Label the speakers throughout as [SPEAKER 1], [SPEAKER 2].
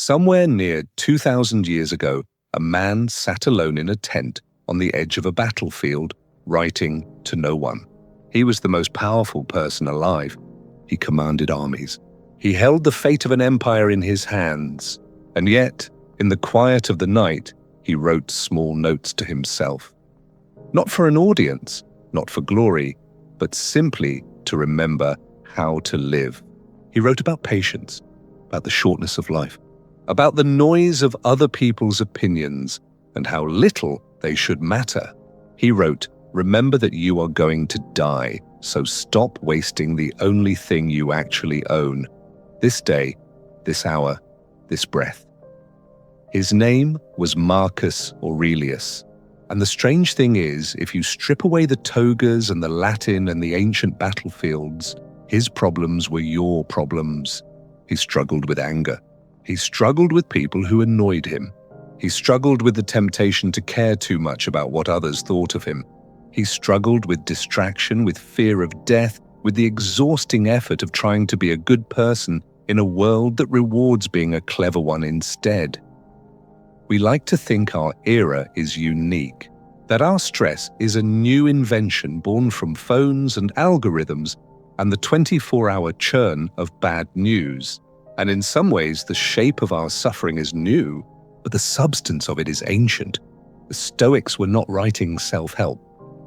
[SPEAKER 1] Somewhere near 2,000 years ago, a man sat alone in a tent on the edge of a battlefield, writing to no one. He was the most powerful person alive. He commanded armies. He held the fate of an empire in his hands, and yet, in the quiet of the night, he wrote small notes to himself. Not for an audience, not for glory, but simply to remember how to live. He wrote about patience, about the shortness of life, about the noise of other people's opinions and how little they should matter. He wrote, "Remember that you are going to die, so stop wasting the only thing you actually own. This day, this hour, this breath." His name was Marcus Aurelius. And the strange thing is, if you strip away the togas and the Latin and the ancient battlefields, his problems were your problems. He struggled with anger. He struggled with people who annoyed him. He struggled with the temptation to care too much about what others thought of him. He struggled with distraction, with fear of death, with the exhausting effort of trying to be a good person in a world that rewards being a clever one instead. We like to think our era is unique, that our stress is a new invention born from phones and algorithms and the 24-hour churn of bad news. And in some ways, the shape of our suffering is new, but the substance of it is ancient. The Stoics were not writing self-help.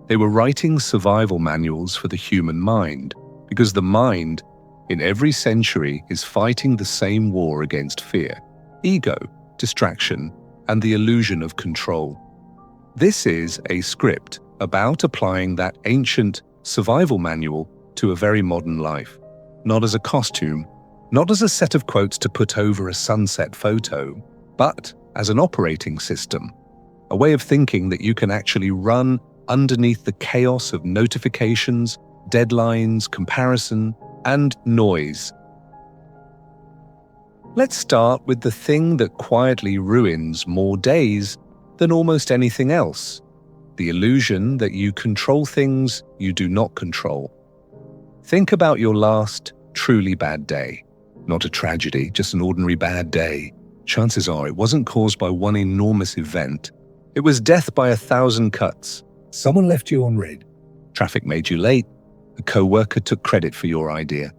[SPEAKER 1] They were writing survival manuals for the human mind, because the mind, in every century, is fighting the same war against fear, ego, distraction, and the illusion of control. This is a script about applying that ancient survival manual to a very modern life, not as a costume, not as a set of quotes to put over a sunset photo, but as an operating system, a way of thinking that you can actually run underneath the chaos of notifications, deadlines, comparison, and noise. Let's start with the thing that quietly ruins more days than almost anything else: the illusion that you control things you do not control. Think about your last truly bad day. Not a tragedy, just an ordinary bad day. Chances are it wasn't caused by one enormous event. It was death by 1,000 cuts. Someone left you on red. Traffic made you late. A co-worker took credit for your idea.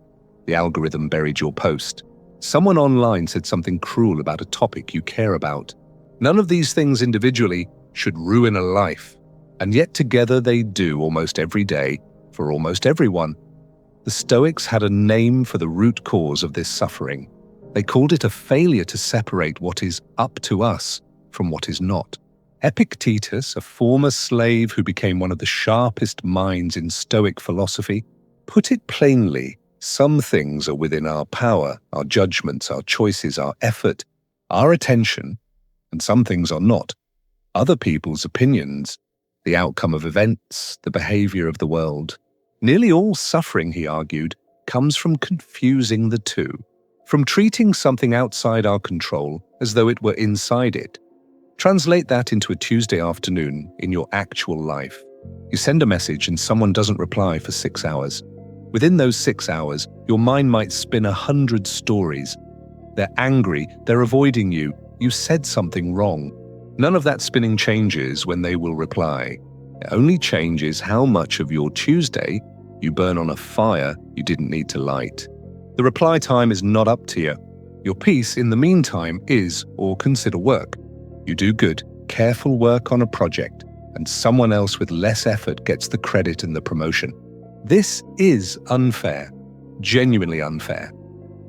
[SPEAKER 1] The algorithm buried your post. Someone online said something cruel about a topic you care about. None of these things individually should ruin a life, and yet together they do almost every day for almost everyone. The Stoics had a name for the root cause of this suffering. They called it a failure to separate what is up to us from what is not. Epictetus, a former slave who became one of the sharpest minds in Stoic philosophy, put it plainly: some things are within our power, our judgments, our choices, our effort, our attention, and some things are not. Other people's opinions, the outcome of events, the behavior of the world. Nearly all suffering, he argued, comes from confusing the two, from treating something outside our control as though it were inside it. Translate that into a Tuesday afternoon in your actual life. You send a message and someone doesn't reply for 6 hours. Within those 6 hours, your mind might spin 100 stories. They're angry, they're avoiding you, you said something wrong. None of that spinning changes when they will reply. It only changes how much of your Tuesday you burn on a fire you didn't need to light. The reply time is not up to you. Your peace, in the meantime, is or consider work. You do good, careful work on a project, and someone else with less effort gets the credit and the promotion. This is unfair, genuinely unfair.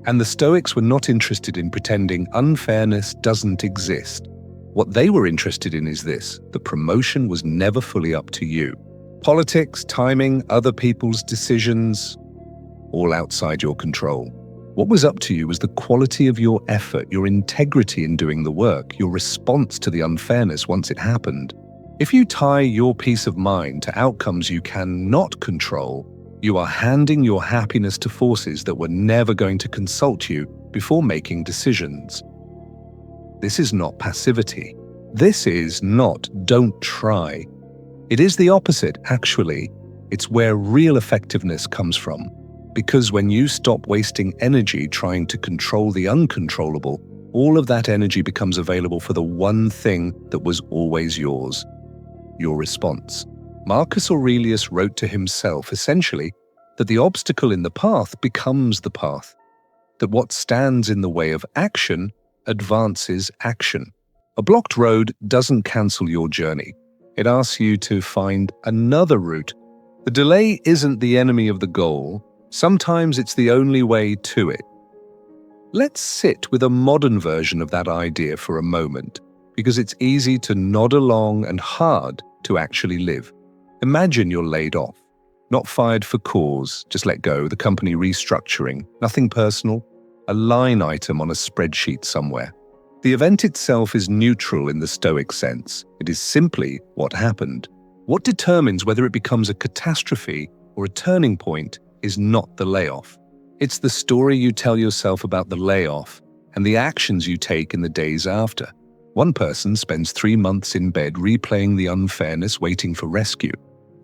[SPEAKER 1] And the Stoics were not interested in pretending unfairness doesn't exist. What they were interested in is this: the promotion was never fully up to you. Politics, timing, other people's decisions, all outside your control. What was up to you was the quality of your effort, your integrity in doing the work, your response to the unfairness once it happened. If you tie your peace of mind to outcomes you cannot control, you are handing your happiness to forces that were never going to consult you before making decisions. This is not passivity. This is not don't try. It is the opposite, actually. It's where real effectiveness comes from. Because when you stop wasting energy trying to control the uncontrollable, all of that energy becomes available for the one thing that was always yours: your response. Marcus Aurelius wrote to himself, essentially, that the obstacle in the path becomes the path, that what stands in the way of action advances action. A blocked road doesn't cancel your journey. It asks you to find another route. The delay isn't the enemy of the goal. Sometimes it's the only way to it. Let's sit with a modern version of that idea for a moment, because it's easy to nod along and hard to actually live. Imagine you're laid off, not fired for cause, just let go, the company restructuring, nothing personal, a line item on a spreadsheet somewhere. The event itself is neutral in the Stoic sense. It is simply what happened. What determines whether it becomes a catastrophe or a turning point is not the layoff. It's the story you tell yourself about the layoff and the actions you take in the days after. One person spends 3 months in bed replaying the unfairness, waiting for rescue.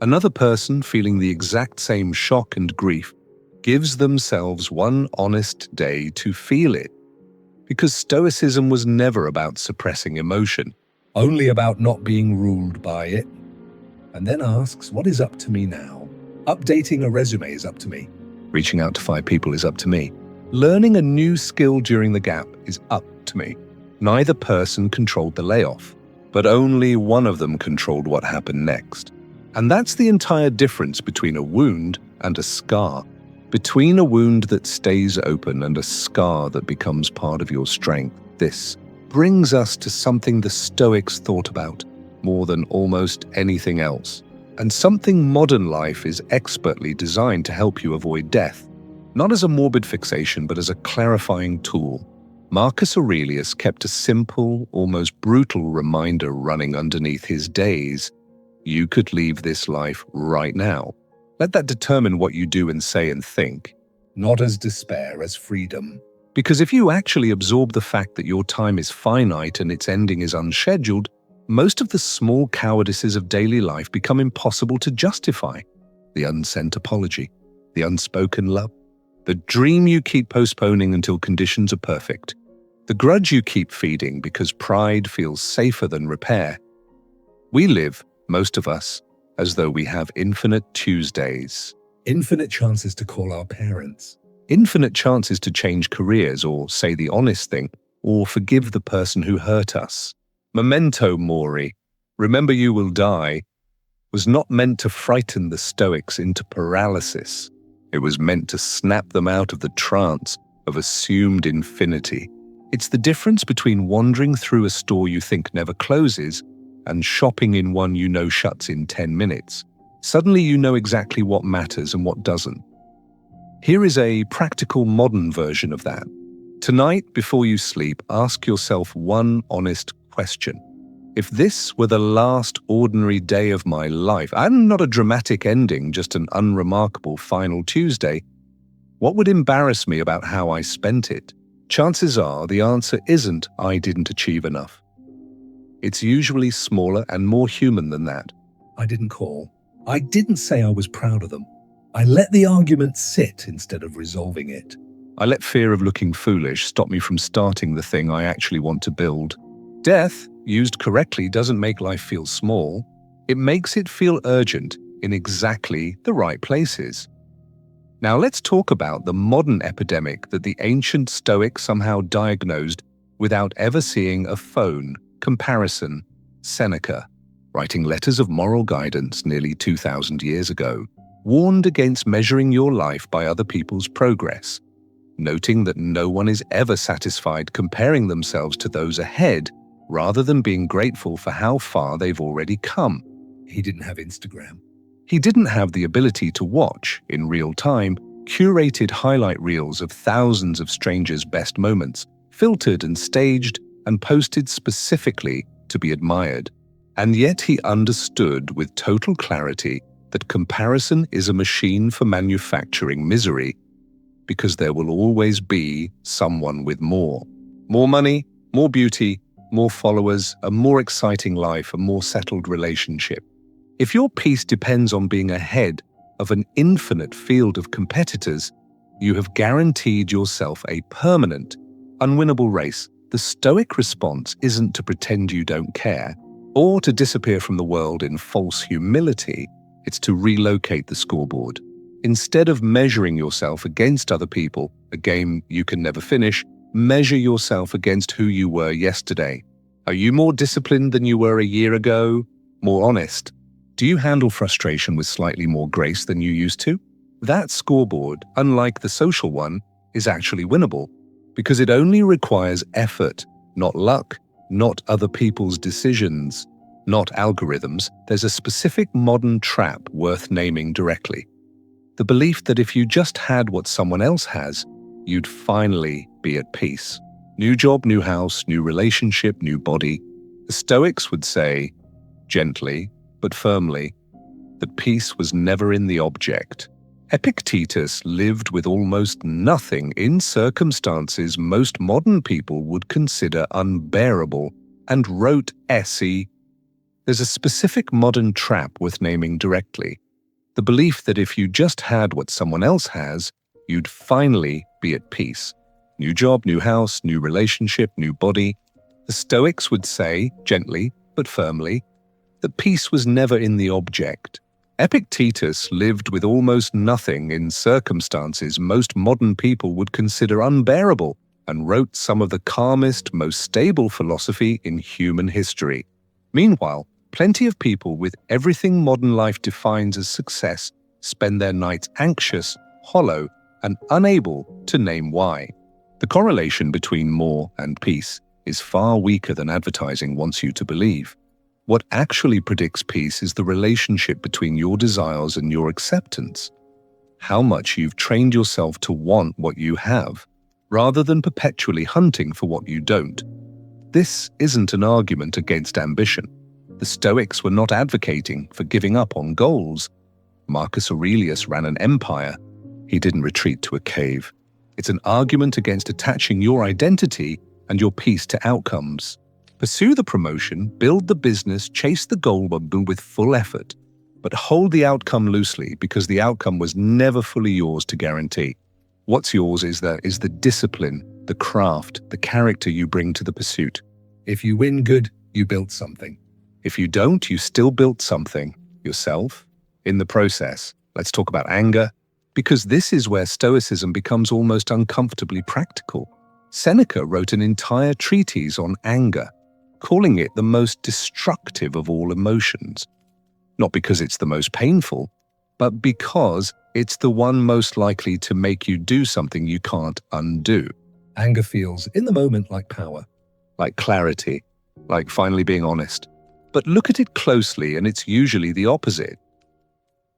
[SPEAKER 1] Another person, feeling the exact same shock and grief, gives themselves one honest day to feel it. Because Stoicism was never about suppressing emotion, only about not being ruled by it. And then asks, what is up to me now? Updating a resume is up to me. Reaching out to 5 people is up to me. Learning a new skill during the gap is up to me. Neither person controlled the layoff, but only one of them controlled what happened next. And that's the entire difference between a wound and a scar. Between a wound that stays open and a scar that becomes part of your strength. This brings us to something the Stoics thought about more than almost anything else, and something modern life is expertly designed to help you avoid death, not as a morbid fixation but as a clarifying tool. Marcus Aurelius kept a simple, almost brutal reminder running underneath his days. You could leave this life right now. Let that determine what you do and say and think, not as despair, as freedom. Because if you actually absorb the fact that your time is finite and its ending is unscheduled, most of the small cowardices of daily life become impossible to justify. The unsent apology, the unspoken love, the dream you keep postponing until conditions are perfect, the grudge you keep feeding because pride feels safer than repair. We live, most of us, as though we have infinite Tuesdays, infinite chances to call our parents, infinite chances to change careers or say the honest thing, or forgive the person who hurt us. Memento mori, remember you will die, was not meant to frighten the Stoics into paralysis. It was meant to snap them out of the trance of assumed infinity. It's the difference between wandering through a store you think never closes and shopping in one you know shuts in 10 minutes. Suddenly you know exactly what matters and what doesn't. Here is a practical modern version of that. Tonight, before you sleep, ask yourself one honest question. If this were the last ordinary day of my life, and not a dramatic ending, just an unremarkable final Tuesday, what would embarrass me about how I spent it? Chances are the answer isn't I didn't achieve enough. It's usually smaller and more human than that. I didn't call. I didn't say I was proud of them. I let the argument sit instead of resolving it. I let fear of looking foolish stop me from starting the thing I actually want to build. Death, used correctly, doesn't make life feel small. It makes it feel urgent in exactly the right places. Now let's talk about the modern epidemic that the ancient Stoic somehow diagnosed without ever seeing a phone. Comparison. Seneca, writing letters of moral guidance nearly 2,000 years ago, warned against measuring your life by other people's progress, noting that no one is ever satisfied comparing themselves to those ahead rather than being grateful for how far they've already come. He didn't have Instagram. He didn't have the ability to watch, in real time, curated highlight reels of thousands of strangers' best moments, filtered and staged and posted specifically to be admired. And yet he understood with total clarity that comparison is a machine for manufacturing misery, because there will always be someone with more. More money, more beauty, more followers, a more exciting life, a more settled relationship. If your peace depends on being ahead of an infinite field of competitors, you have guaranteed yourself a permanent, unwinnable race The Stoic response isn't to pretend you don't care, or to disappear from the world in false humility. It's to relocate the scoreboard. Instead of measuring yourself against other people, a game you can never finish, measure yourself against who you were yesterday. Are you more disciplined than you were a year ago? More honest? Do you handle frustration with slightly more grace than you used to? That scoreboard, unlike the social one, is actually winnable, because it only requires effort, not luck, not other people's decisions, not algorithms. There's a specific modern trap worth naming directly. The belief that if you just had what someone else has, you'd finally be at peace. New job, new house, new relationship, new body. The Stoics would say, gently but firmly, that peace was never in the object. Epictetus lived with almost nothing in circumstances most modern people would consider unbearable, and wrote essay. There's a specific modern trap worth naming directly. The belief that if you just had what someone else has, you'd finally be at peace. New job, new house, new relationship, new body. The Stoics would say, gently but firmly, that peace was never in the object. Epictetus lived with almost nothing in circumstances most modern people would consider unbearable, and wrote some of the calmest, most stable philosophy in human history. Meanwhile, plenty of people with everything modern life defines as success spend their nights anxious, hollow, and unable to name why. The correlation between more and peace is far weaker than advertising wants you to believe. What actually predicts peace is the relationship between your desires and your acceptance. How much you've trained yourself to want what you have, rather than perpetually hunting for what you don't. This isn't an argument against ambition. The Stoics were not advocating for giving up on goals. Marcus Aurelius ran an empire. He didn't retreat to a cave. It's an argument against attaching your identity and your peace to outcomes. Pursue the promotion, build the business, chase the goal with full effort, but hold the outcome loosely, because the outcome was never fully yours to guarantee. What's yours is the discipline, the craft, the character you bring to the pursuit. If you win, good, you built something. If you don't, you still built something, yourself. In the process, let's talk about anger, because this is where Stoicism becomes almost uncomfortably practical. Seneca wrote an entire treatise on anger, calling it the most destructive of all emotions. Not because it's the most painful, but because it's the one most likely to make you do something you can't undo. Anger feels, in the moment, like power, like clarity, like finally being honest. But look at it closely, and it's usually the opposite.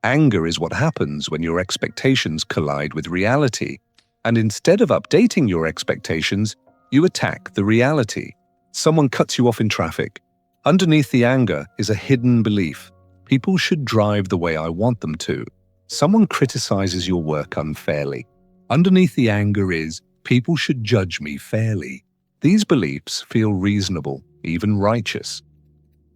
[SPEAKER 1] Anger is what happens when your expectations collide with reality, and instead of updating your expectations, you attack the reality. Someone cuts you off in traffic. Underneath the anger is a hidden belief. People should drive the way I want them to. Someone criticizes your work unfairly. Underneath the anger is, people should judge me fairly. These beliefs feel reasonable, even righteous.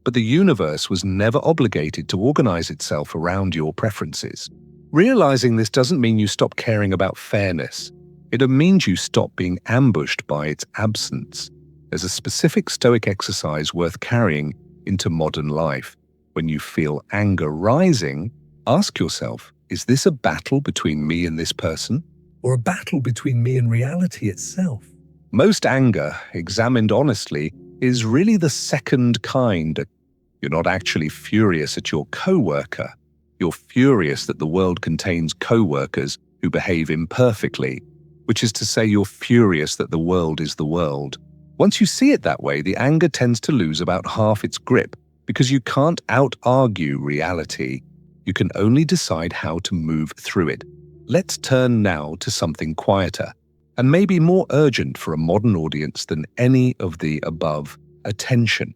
[SPEAKER 1] But the universe was never obligated to organize itself around your preferences. Realizing this doesn't mean you stop caring about fairness. It means you stop being ambushed by its absence. There's a specific Stoic exercise worth carrying into modern life. When you feel anger rising, ask yourself, is this a battle between me and this person, or a battle between me and reality itself? Most anger, examined honestly, is really the second kind. You're not actually furious at your co-worker. You're furious that the world contains co-workers who behave imperfectly, which is to say you're furious that the world is the world. Once you see it that way, the anger tends to lose about half its grip, because you can't out-argue reality. You can only decide how to move through it. Let's turn now to something quieter, and maybe more urgent for a modern audience than any of the above: attention.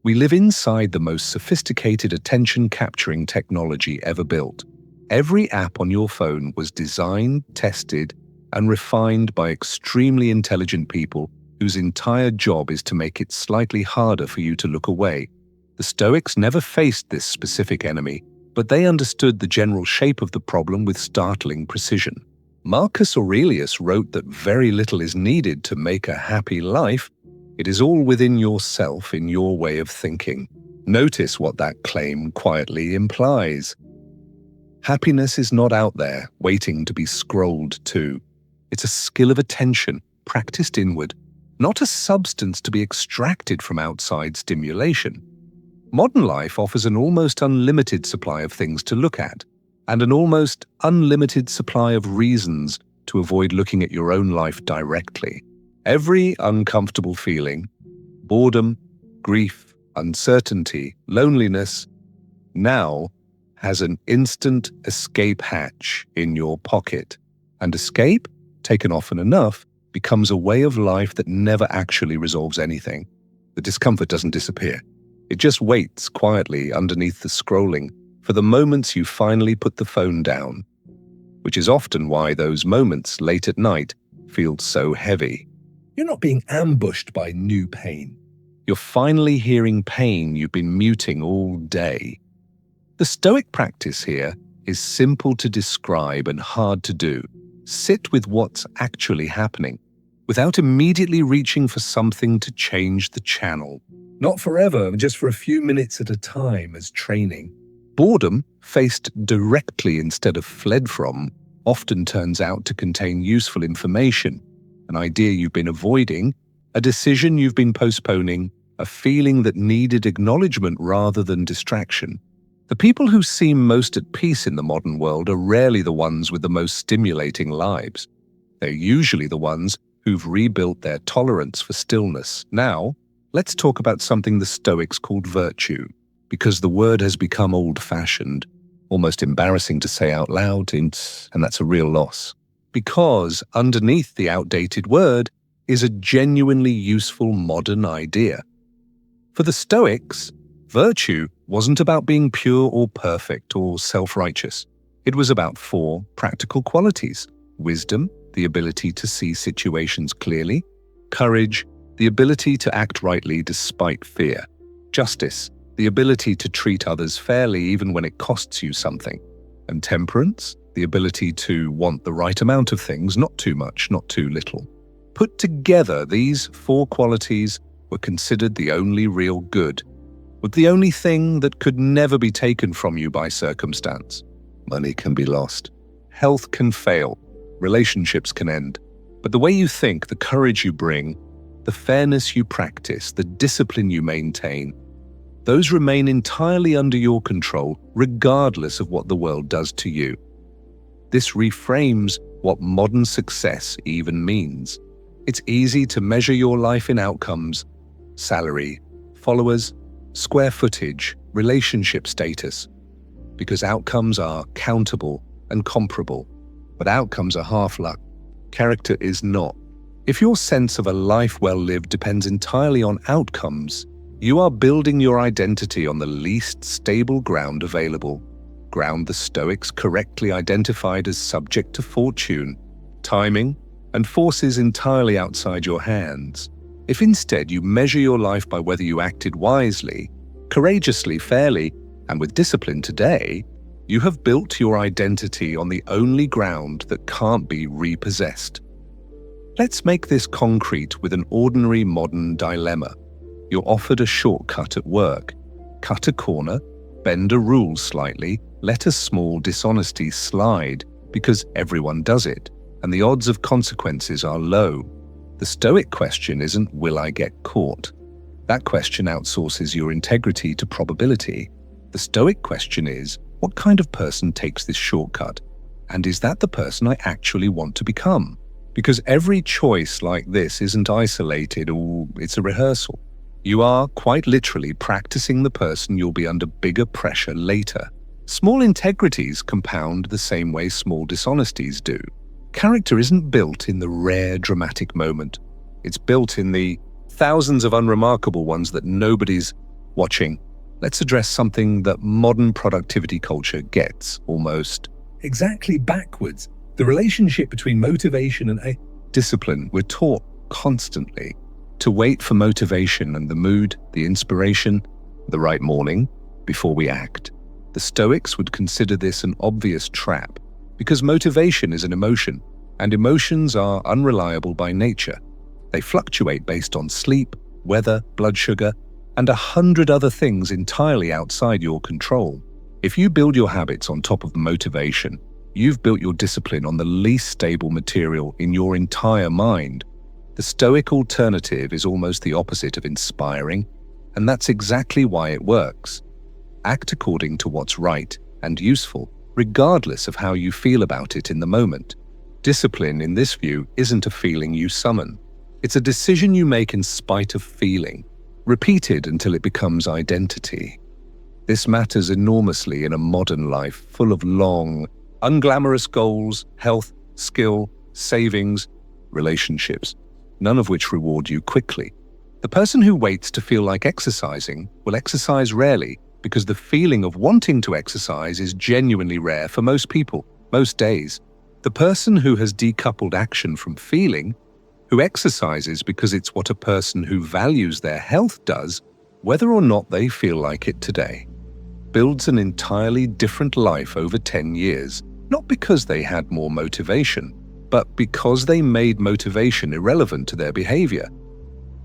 [SPEAKER 1] We live inside the most sophisticated attention-capturing technology ever built. Every app on your phone was designed, tested, and refined by extremely intelligent people whose entire job is to make it slightly harder for you to look away. The Stoics never faced this specific enemy, but they understood the general shape of the problem with startling precision. Marcus Aurelius wrote that very little is needed to make a happy life. It is all within yourself, in your way of thinking. Notice what that claim quietly implies. Happiness is not out there, waiting to be scrolled to. It's a skill of attention, practiced inward, not a substance to be extracted from outside stimulation. Modern life offers an almost unlimited supply of things to look at, and an almost unlimited supply of reasons to avoid looking at your own life directly. Every uncomfortable feeling, boredom, grief, uncertainty, loneliness, now has an instant escape hatch in your pocket. And escape, taken often enough, becomes a way of life that never actually resolves anything. The discomfort doesn't disappear. It just waits quietly underneath the scrolling for the moments you finally put the phone down, which is often why those moments late at night feel so heavy. You're not being ambushed by new pain. You're finally hearing pain you've been muting all day. The Stoic practice here is simple to describe and hard to do. Sit with what's actually happening, without immediately reaching for something to change the channel. Not forever, just for a few minutes at a time as training. Boredom, faced directly instead of fled from, often turns out to contain useful information, an idea you've been avoiding, a decision you've been postponing, a feeling that needed acknowledgement rather than distraction. The people who seem most at peace in the modern world are rarely the ones with the most stimulating lives. They're usually the ones who've rebuilt their tolerance for stillness. Now, let's talk about something the Stoics called virtue, because the word has become old-fashioned, almost embarrassing to say out loud, and that's a real loss. Because underneath the outdated word is a genuinely useful modern idea. For the Stoics, virtue wasn't about being pure or perfect or self-righteous. It was about 4 practical qualities: wisdom, the ability to see situations clearly; courage, the ability to act rightly despite fear; justice, the ability to treat others fairly even when it costs you something; and temperance, the ability to want the right amount of things, not too much, not too little. Put together, these 4 qualities were considered the only real good, but the only thing that could never be taken from you by circumstance. Money can be lost. Health can fail. Relationships can end. But the way you think, the courage you bring, the fairness you practice, the discipline you maintain, those remain entirely under your control, regardless of what the world does to you. This reframes what modern success even means. It's easy to measure your life in outcomes: salary, followers, square footage, relationship status, because outcomes are countable and comparable. But outcomes are half luck. Character is not. If your sense of a life well lived depends entirely on outcomes, you are building your identity on the least stable ground available, ground the Stoics correctly identified as subject to fortune, timing, and forces entirely outside your hands. If instead you measure your life by whether you acted wisely, courageously, fairly, and with discipline today, you have built your identity on the only ground that can't be repossessed. Let's make this concrete with an ordinary modern dilemma. You're offered a shortcut at work. Cut a corner, bend a rule slightly, let a small dishonesty slide because everyone does it, and the odds of consequences are low. The Stoic question isn't, will I get caught? That question outsources your integrity to probability. The Stoic question is, what kind of person takes this shortcut? And is that the person I actually want to become? Because every choice like this isn't isolated, or it's a rehearsal. You are, quite literally, practicing the person you'll be under bigger pressure later. Small integrities compound the same way small dishonesties do. Character isn't built in the rare dramatic moment. It's built in the thousands of unremarkable ones that nobody's watching. Let's address something that modern productivity culture gets almost exactly backwards. The relationship between motivation and discipline. We're taught constantly to wait for motivation and the mood, the inspiration, the right morning before we act. The Stoics would consider this an obvious trap because motivation is an emotion. And emotions are unreliable by nature. They fluctuate based on sleep, weather, blood sugar, and 100 other things entirely outside your control. If you build your habits on top of motivation, you've built your discipline on the least stable material in your entire mind. The Stoic alternative is almost the opposite of inspiring, and that's exactly why it works. Act according to what's right and useful, regardless of how you feel about it in the moment. Discipline, in this view, isn't a feeling you summon. It's a decision you make in spite of feeling, repeated until it becomes identity. This matters enormously in a modern life full of long, unglamorous goals, health, skill, savings, relationships, none of which reward you quickly. The person who waits to feel like exercising will exercise rarely because the feeling of wanting to exercise is genuinely rare for most people, most days. The person who has decoupled action from feeling, who exercises because it's what a person who values their health does, whether or not they feel like it today, builds an entirely different life over 10 years, not because they had more motivation, but because they made motivation irrelevant to their behavior.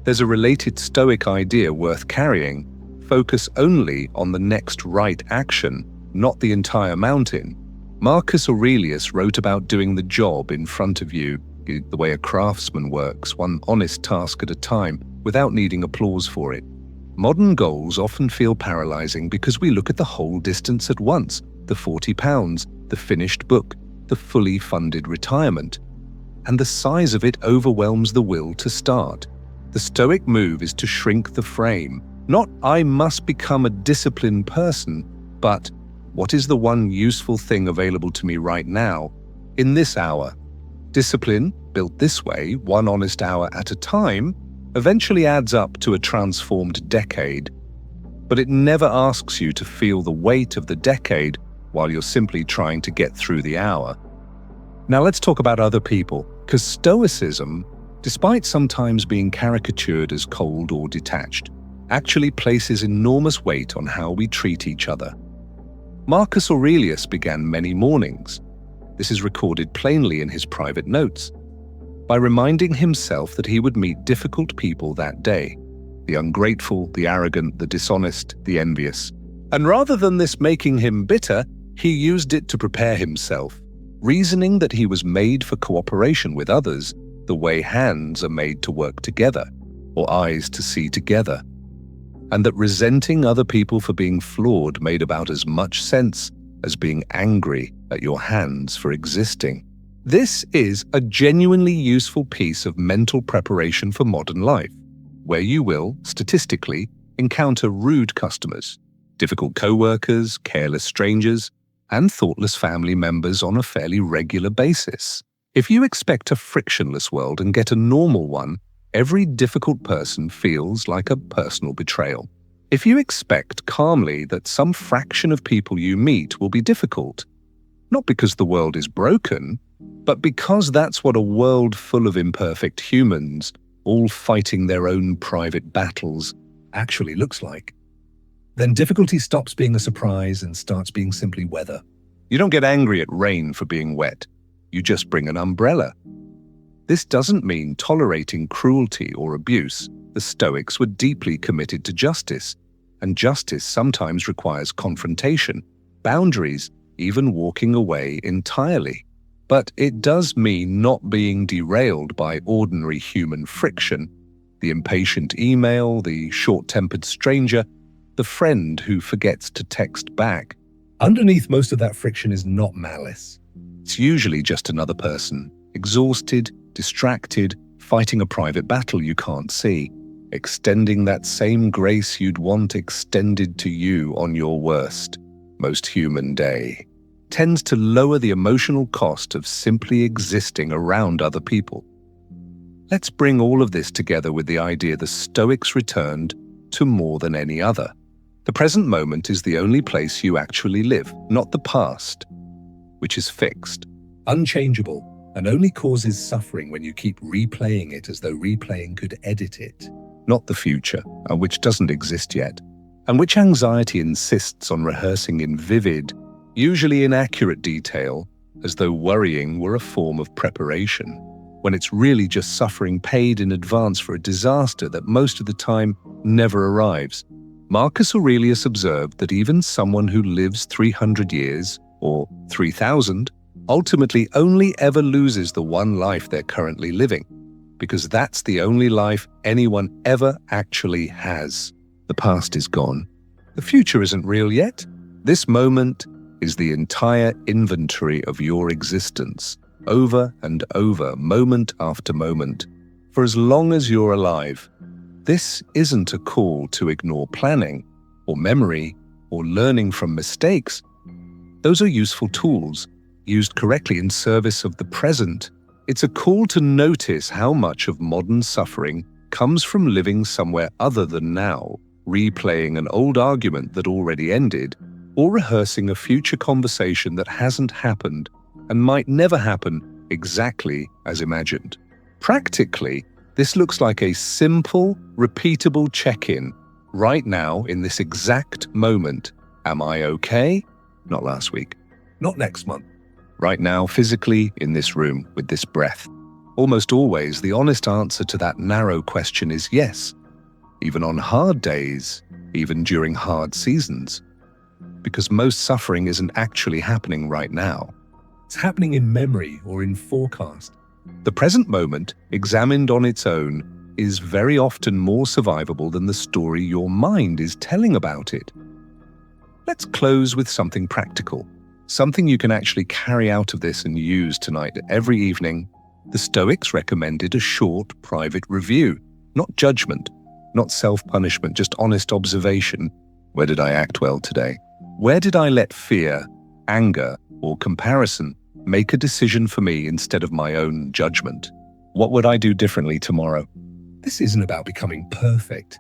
[SPEAKER 1] There's a related Stoic idea worth carrying: focus only on the next right action, not the entire mountain. Marcus Aurelius wrote about doing the job in front of you, the way a craftsman works, one honest task at a time, without needing applause for it. Modern goals often feel paralyzing because we look at the whole distance at once: the 40 pounds, the finished book, the fully funded retirement. And the size of it overwhelms the will to start. The Stoic move is to shrink the frame. Not "I must become a disciplined person," but "what is the one useful thing available to me right now, in this hour?" Discipline, built this way, one honest hour at a time, eventually adds up to a transformed decade. But it never asks you to feel the weight of the decade while you're simply trying to get through the hour. Now let's talk about other people, because Stoicism, despite sometimes being caricatured as cold or detached, actually places enormous weight on how we treat each other. Marcus Aurelius began many mornings. This is recorded plainly in his private notes, by reminding himself that he would meet difficult people that day: the ungrateful, the arrogant, the dishonest, the envious. And rather than this making him bitter, he used it to prepare himself, reasoning that he was made for cooperation with others, the way hands are made to work together, or eyes to see together, and that resenting other people for being flawed made about as much sense as being angry at your hands for existing. This is a genuinely useful piece of mental preparation for modern life, where you will, statistically, encounter rude customers, difficult co-workers, careless strangers, and thoughtless family members on a fairly regular basis. If you expect a frictionless world and get a normal one, every difficult person feels like a personal betrayal. If you expect calmly that some fraction of people you meet will be difficult, not because the world is broken, but because that's what a world full of imperfect humans, all fighting their own private battles, actually looks like, then difficulty stops being a surprise and starts being simply weather. You don't get angry at rain for being wet. You just bring an umbrella. This doesn't mean tolerating cruelty or abuse. The Stoics were deeply committed to justice, and justice sometimes requires confrontation, boundaries, even walking away entirely. But it does mean not being derailed by ordinary human friction: the impatient email, the short-tempered stranger, the friend who forgets to text back. Underneath most of that friction is not malice. It's usually just another person, exhausted, distracted, fighting a private battle you can't see, extending that same grace you'd want extended to you on your worst, most human day. Tends to lower the emotional cost of simply existing around other people. Let's bring all of this together with the idea the Stoics returned to more than any other. The present moment is the only place you actually live, not the past, which is fixed, unchangeable, and only causes suffering when you keep replaying it as though replaying could edit it. Not the future, which doesn't exist yet, and which anxiety insists on rehearsing in vivid, usually inaccurate detail, as though worrying were a form of preparation, when it's really just suffering paid in advance for a disaster that most of the time never arrives. Marcus Aurelius observed that even someone who lives 300 years, or 3,000, ultimately only ever loses the one life they're currently living, because that's the only life anyone ever actually has. The past is gone. The future isn't real yet. This moment is the entire inventory of your existence, over and over, moment after moment, for as long as you're alive. This isn't a call to ignore planning, or memory, or learning from mistakes. Those are useful tools, used correctly in service of the present. It's a call to notice how much of modern suffering comes from living somewhere other than now, replaying an old argument that already ended, or rehearsing a future conversation that hasn't happened and might never happen exactly as imagined. Practically, this looks like a simple, repeatable check-in. Right now, in this exact moment, am I okay? Not last week. Not next month. Right now, physically, in this room, with this breath. Almost always, the honest answer to that narrow question is yes. Even on hard days, even during hard seasons. Because most suffering isn't actually happening right now. It's happening in memory or in forecast. The present moment, examined on its own, is very often more survivable than the story your mind is telling about it. Let's close with something practical, something you can actually carry out of this and use tonight. Every evening, the Stoics recommended a short, private review, not judgment, not self-punishment, just honest observation. Where did I act well today? Where did I let fear, anger, or comparison make a decision for me instead of my own judgment? What would I do differently tomorrow? This isn't about becoming perfect.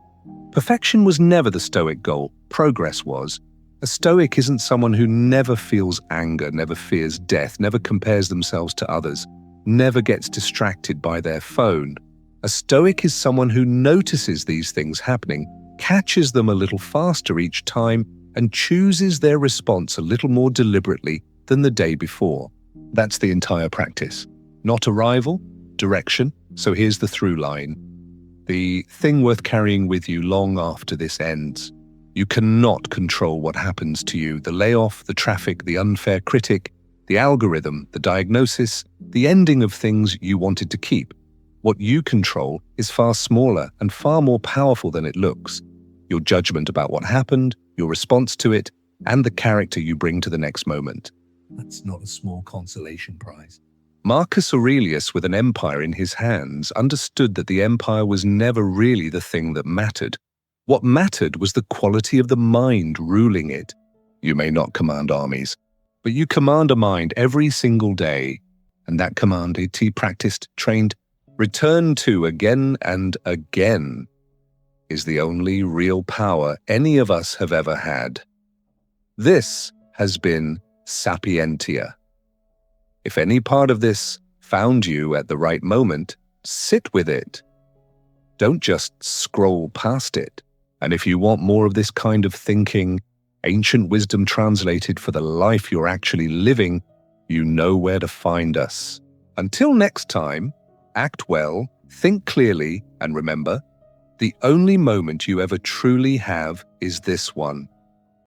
[SPEAKER 1] Perfection was never the Stoic goal. Progress was. A Stoic isn't someone who never feels anger, never fears death, never compares themselves to others, never gets distracted by their phone. A Stoic is someone who notices these things happening, catches them a little faster each time, and chooses their response a little more deliberately than the day before. That's the entire practice. Not arrival, direction. So here's the through line. The thing worth carrying with you long after this ends. You cannot control what happens to you, the layoff, the traffic, the unfair critic, the algorithm, the diagnosis, the ending of things you wanted to keep. What you control is far smaller and far more powerful than it looks. Your judgment about what happened, your response to it, and the character you bring to the next moment. That's not a small consolation prize. Marcus Aurelius, with an empire in his hands, understood that the empire was never really the thing that mattered. What mattered was the quality of the mind ruling it. You may not command armies, but you command a mind every single day, and that command he practiced, trained, returned to again and again, is the only real power any of us have ever had. This has been Sapientia. If any part of this found you at the right moment, sit with it. Don't just scroll past it. And if you want more of this kind of thinking, ancient wisdom translated for the life you're actually living, you know where to find us. Until next time, act well, think clearly, and remember, the only moment you ever truly have is this one.